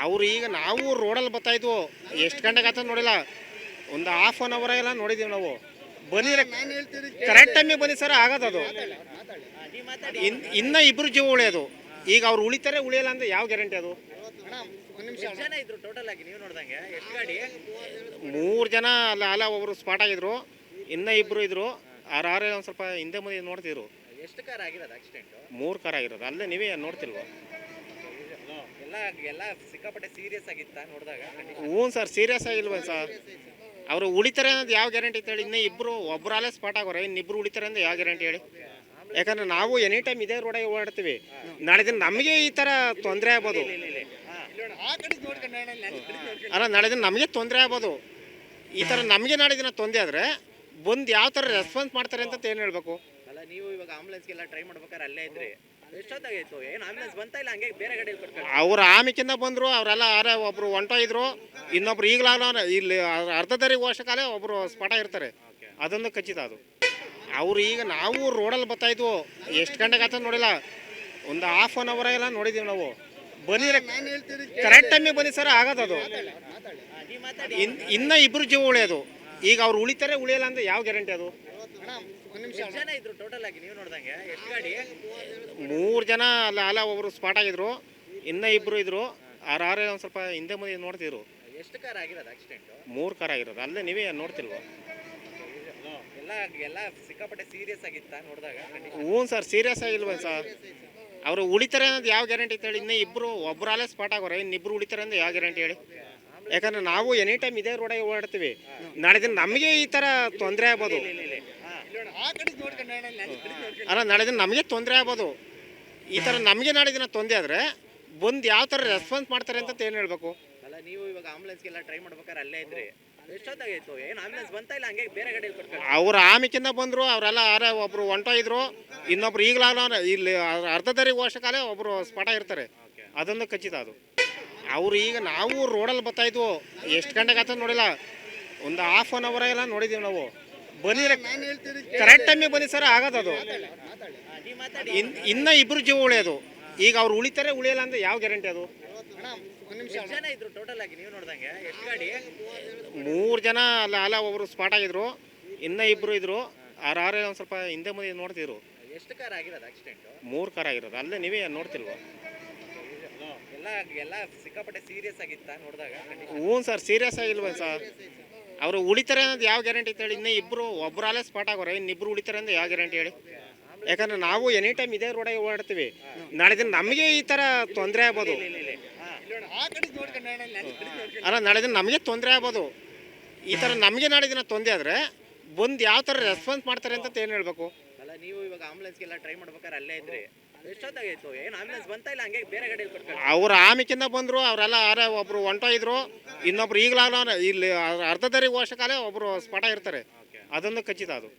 ಅವ್ರು ಈಗ ನಾವು ರೋಡಲ್ಲಿ ಬರ್ತಾಯಿದ್ವು, ಎಷ್ಟು ಗಂಟೆಗೆ ಆತ ನೋಡಿಲ್ಲ, ಒಂದು ಹಾಫ್ ಆನ್ ಅವರ್ ಎಲ್ಲ ನೋಡಿದ್ದೀವಿ ನಾವು. ಬನ್ನಿ ಕರೆಕ್ಟ್ ಟೈಮಿಗೆ ಬನ್ನಿ ಸರ್, ಆಗೋದು ಇನ್ನ ಇಬ್ರು ಜೀವ ಉಳಿಯೋದು. ಈಗ ಅವ್ರು ಉಳಿತಾರೆ ಉಳಿಯಲ್ಲ ಅಂದ್ರೆ ಯಾವ ಗ್ಯಾರಂಟಿ ಅದು? ಮೂರು ಜನ ಅಲ್ಲ ಒಬ್ರು ಸ್ಪಾಟ್ ಆಗಿದ್ರು, ಇನ್ನ ಇಬ್ರು ಇದ್ರು. ಆರೇ ಒಂದು ಸ್ವಲ್ಪ ಹಿಂದೆ ಮುಂದೆ ನೋಡ್ತಿದ್ರು. ಎಷ್ಟು ಕಾರ್ ಆಗಿರೋದು ಆಕ್ಸಿಡೆಂಟ್? 3 ಕಾರ್ ಆಗಿರೋದು. ಅಲ್ಲೇ ನೀವೇ ನೋಡ್ತಿಲ್ವ? ಎಲ್ಲ ಸಿಕ್ಕಾಪಟ್ಟೆ ಸೀರಿಯಸ್ ಆಗಿತ್ತಾ ನೋಡಿದಾಗ? ಹ್ಞೂ ಸರ್, ಸೀರಿಯಸ್ ಆಗಿಲ್ವ ಸರ್? ಅವರು ಉಳಿತಾರೆ ಅನ್ನೋದು ಯಾವ ಗ್ಯಾರಂಟಿ ಅಂತ ಹೇಳಿ? ಇನ್ನೂ ಇಬ್ಬರು, ಒಬ್ಬರಲ್ಲೇ ಸ್ಪಾಟ್ ಆಗೋರೆ, ಇನ್ನಿಬ್ರು ಉಳಿತಾರೆ ಅಂದ್ರೆ ಯಾವ ಗ್ಯಾರಂಟಿ ಹೇಳಿ? ಯಾಕಂದ್ರೆ ನಾವು ಎನಿ ಟೈಮ್ ಇದೇ ರೋಡಾಗಿ ಓಡಾಡ್ತೀವಿ. ನಾಳೆ ದಿನ ನಮಗೆ ಈ ಥರ ತೊಂದರೆ ಆಗ್ಬೋದು. ಅಲ್ಲ, ನಾಳೆ ದಿನ ನಮಗೆ ತೊಂದರೆ ಆಗ್ಬೋದು. ಈ ಥರ ನಮಗೆ ನಾಳೆ ದಿನ ತೊಂದರೆ ಆದರೆ ಬಂದು ಯಾವ ಥರ ರೆಸ್ಪಾನ್ಸ್ ಮಾಡ್ತಾರೆ ಅಂತ ಏನು ಹೇಳಬೇಕು? ಅಲ್ಲ, ನೀವು ಇವಾಗ ಆಂಬುಲೆನ್ಸ್ಗೆಲ್ಲ ಟ್ರೈ ಮಾಡ್ಬೇಕಾದ್ರೆ ಅಲ್ಲೇ ಇದ್ರಿ, ಎಷ್ಟೊತ್ತಾಗಿತ್ತು? ಏನು ಆಂಬುಲೆನ್ಸ್ ಬಂತಾ ಇಲ್ಲ, ಹಂಗೆ ಬೇರೆ ಗಾಡಿಯಲ್ಲಿ ಕೊಡ್ತಾರೆ? ಅವ್ರು ಆಮಿಕಿಂದ ಬಂದರು, ಅವರೆಲ್ಲ ಒಬ್ರು ಹೊಂಟೋಗಿದ್ರು, ಇನ್ನೊಬ್ರು ಈಗಲಾಗ ಇಲ್ಲಿ ಅರ್ಧ ದಾರಿಗೆ ಹೋಗೋಷ್ಟಕಾಲೇ ಒಬ್ರು ಸ್ಪಾಟ ಇರ್ತಾರೆ. ಅದೊಂದು ಖಚಿತ. ಅದು ಅವ್ರು ಈಗ ನಾವು ರೋಡಲ್ಲಿ ಬರ್ತಾಯಿದ್ವು, ಎಷ್ಟು ಗಂಟೆಗೆ ಆತ ನೋಡಿಲ್ಲ, ಒಂದು ಹಾಫ್ ಆನ್ ಅವರ್ ಎಲ್ಲ ನೋಡಿದ್ದೀವಿ ನಾವು. ಬನ್ನಿ ಕರೆಕ್ಟ್ ಟೈಮಿಗೆ ಬನ್ನಿ ಸರ್, ಆಗೋದು ಇನ್ನ ಇಬ್ರು ಜೀವ ಉಳಿಯೋದು. ಈಗ ಅವ್ರು ಉಳಿತಾರೆ ಉಳಿಯಲ್ಲ ಅಂದ್ರೆ ಯಾವ ಗ್ಯಾರಂಟಿ ಅದು? ಜನ ಇದ್ರು ಟೋಟಲ್ ಆಗಿ ನೀವು ನೋಡ್ದಂಗೆ? ಎಷ್ಟು ಗಾಡಿ? 3 ಜನ ಅಲ್ಲ ಒಬ್ರು ಸ್ಪಾಟ್ ಆಗಿದ್ರು, ಇನ್ನ ಇಬ್ರು ಇದ್ರು. ಆರೇ ಒಂದು ಸ್ವಲ್ಪ ಹಿಂದೆ ಮುಂದೆ ನೋಡ್ತಿದ್ರು. ಎಷ್ಟು ಕಾರ್ ಆಗಿರೋದು ಆಕ್ಸಿಡೆಂಟ್? 3 ಕಾರ್ ಆಗಿರೋದು. ಅಲ್ಲೇ ನೀವೇ ನೋಡ್ತಿಲ್ವ? ಎಲ್ಲ ಸಿಕ್ಕಾಪಟ್ಟೆ ಸೀರಿಯಸ್ ಆಗಿತ್ತಾ ನೋಡಿದಾಗ? ಹ್ಞೂ ಸರ್, ಸೀರಿಯಸ್ ಆಗಿಲ್ವ ಸರ್? ಅವರು ಉಳಿತಾರೆ ಅನ್ನೋದು ಯಾವ ಗ್ಯಾರಂಟಿ ಅಂತ ಹೇಳಿ? ಇನ್ನೂ ಇಬ್ಬರು, ಒಬ್ಬರಲ್ಲೇ ಸ್ಪಾಟ್ ಆಗೋರೆ, ಇನ್ನಿಬ್ರು ಉಳಿತಾರೆ ಅಂದ್ರೆ ಯಾವ ಗ್ಯಾರಂಟಿ ಹೇಳಿ? ಯಾಕಂದ್ರೆ ನಾವು ಎನಿ ಟೈಮ್ ಇದೇ ರೋಡಾಗಿ ಓಡಾಡ್ತೀವಿ. ನಾಳೆ ದಿನ ನಮಗೆ ಈ ಥರ ತೊಂದರೆ ಆಗ್ಬೋದು. ಅಲ್ಲ, ನಾಳೆ ದಿನ ನಮಗೆ ತೊಂದರೆ ಆಗ್ಬೋದು. ಈ ಥರ ನಮಗೆ ನಾಳೆ ದಿನ ತೊಂದರೆ ಆದರೆ ಬಂದು ಯಾವ ಥರ ರೆಸ್ಪಾನ್ಸ್ ಮಾಡ್ತಾರೆ ಅಂತ ಏನು ಹೇಳಬೇಕು? ಅಲ್ಲ, ನೀವು ಇವಾಗ ಆಂಬುಲೆನ್ಸ್ಗೆಲ್ಲ ಟ್ರೈ ಮಾಡ್ಬೇಕಾದ್ರೆ ಅಲ್ಲೇ ಇದ್ರಿ, ಎಷ್ಟೊತ್ತಾಗಿತ್ತು? ಏನು ಆಂಬುಲೆನ್ಸ್ ಬಂತಾ ಇಲ್ಲ, ಹಂಗೆ ಬೇರೆ ಗಾಡಿಯಲ್ಲಿ ಕೊಡ್ತಾರೆ? ಅವ್ರು ಆಮಿಕಿಂದ ಬಂದರು, ಅವರೆಲ್ಲ ಒಬ್ರು ಹೊಂಟೋಗಿದ್ರು, ಇನ್ನೊಬ್ರು ಈಗಲಾಗ ಇಲ್ಲಿ ಅರ್ಧ ದಾರಿಗೆ ಹೋಗೋಷ್ಟಕಾಲೇ ಒಬ್ರು ಸ್ಪಾಟ ಇರ್ತಾರೆ. ಅದೊಂದು ಖಚಿತ. ಅದು ಅವ್ರು ಈಗ ನಾವು ರೋಡಲ್ಲಿ ಬರ್ತಾಯಿದ್ವು, ಎಷ್ಟು ಗಂಟೆಗೆ ಆತ ನೋಡಿಲ್ಲ, ಒಂದು ಹಾಫ್ ಆನ್ ಅವರ್ ಎಲ್ಲ ನೋಡಿದ್ದೀವಿ ನಾವು. ಬನ್ನಿ ಕರೆಕ್ಟ್ ಟೈಮಿಗೆ ಬನ್ನಿ ಸರ್, ಆಗೋದು ಇನ್ನ ಇಬ್ರು ಜೀವ ಉಳಿಯೋದು. ಈಗ ಅವ್ರು ಉಳಿತಾರೆ ಉಳಿಯಲ್ಲ ಅಂದ್ರೆ ಯಾವ ಗ್ಯಾರಂಟಿ ಅದು? ಜನ ಇದ್ರು ಟೋಟಲ್ ಆಗಿ ನೀವು ನೋಡ್ದಂಗೆ? ಎಷ್ಟು ಗಾಡಿ? 3 ಜನ ಅಲ್ಲ ಒಬ್ರು ಸ್ಪಾಟ್ ಆಗಿದ್ರು, ಇನ್ನ ಇಬ್ರು ಇದ್ರು. ಆರೇ ಒಂದು ಸ್ವಲ್ಪ ಹಿಂದೆ ಮುಂದೆ ನೋಡ್ತಿದ್ರು. ಎಷ್ಟು ಕಾರ್ ಆಗಿರೋದು ಆಕ್ಸಿಡೆಂಟ್? 3 ಕಾರ್ ಆಗಿರೋದು. ಅಲ್ಲೇ ನೀವೇ ನೋಡ್ತಿಲ್ವ? ಎಲ್ಲ ಸಿಕ್ಕಾಪಟ್ಟೆ ಸೀರಿಯಸ್ ಆಗಿತ್ತಾ ನೋಡಿದಾಗ? ಹ್ಞೂ ಸರ್, ಸೀರಿಯಸ್ ಆಗಿಲ್ವ ಸರ್? ಅವರು ಉಳಿತಾರೆ ಅನ್ನೋದು ಯಾವ ಗ್ಯಾರಂಟಿ ಅಂತ ಹೇಳಿ? ಇನ್ನೂ ಇಬ್ಬರು, ಒಬ್ಬರಲ್ಲೇ ಸ್ಪಾಟ್ ಆಗೋರೆ, ಇನ್ನಿಬ್ರು ಉಳಿತಾರೆ ಅಂದ್ರೆ ಯಾವ ಗ್ಯಾರಂಟಿ ಹೇಳಿ? ಯಾಕಂದ್ರೆ ನಾವು ಎನಿ ಟೈಮ್ ಇದೇ ರೋಡಾಗಿ ಓಡಾಡ್ತೀವಿ. ನಾಳೆ ದಿನ ನಮಗೆ ಈ ಥರ ತೊಂದರೆ ಆಗ್ಬೋದು. ಅಲ್ಲ, ನಾಳೆ ದಿನ ನಮಗೆ ತೊಂದರೆ ಆಗ್ಬೋದು. ಈ ಥರ ನಮಗೆ ನಾಳೆ ದಿನ ತೊಂದರೆ ಆದರೆ ಬಂದು ಯಾವ ಥರ ರೆಸ್ಪಾನ್ಸ್ ಮಾಡ್ತಾರೆ ಅಂತ ಏನು ಹೇಳಬೇಕು? ಅಲ್ಲ, ನೀವು ಇವಾಗ ಆಂಬುಲೆನ್ಸ್ಗೆಲ್ಲ ಟ್ರೈ ಮಾಡ್ಬೇಕಾದ್ರೆ ಅಲ್ಲೇ ಇದ್ರಿ, ಎಷ್ಟೊತ್ತಾಗಿತ್ತು? ಏನು ಆಂಬುಲೆನ್ಸ್ ಬಂತಾ ಇಲ್ಲ, ಹಂಗೆ ಬೇರೆ ಗಾಡಿಯಲ್ಲಿ ಕೊಡ್ತಾರೆ? ಅವ್ರು ಆಮಿಕಿಂದ ಬಂದರು, ಅವರೆಲ್ಲ ಒಬ್ರು ಹೊಂಟೋಗಿದ್ರು, ಇನ್ನೊಬ್ರು ಈಗಲಾಗ ಇಲ್ಲಿ ಅರ್ಧ ದಾರಿಗೆ ಹೋಗೋಷ್ಟಕಾಲೇ ಒಬ್ರು ಸ್ಪಾಟ ಇರ್ತಾರೆ. ಅದೊಂದು ಖಚಿತ. ಅದು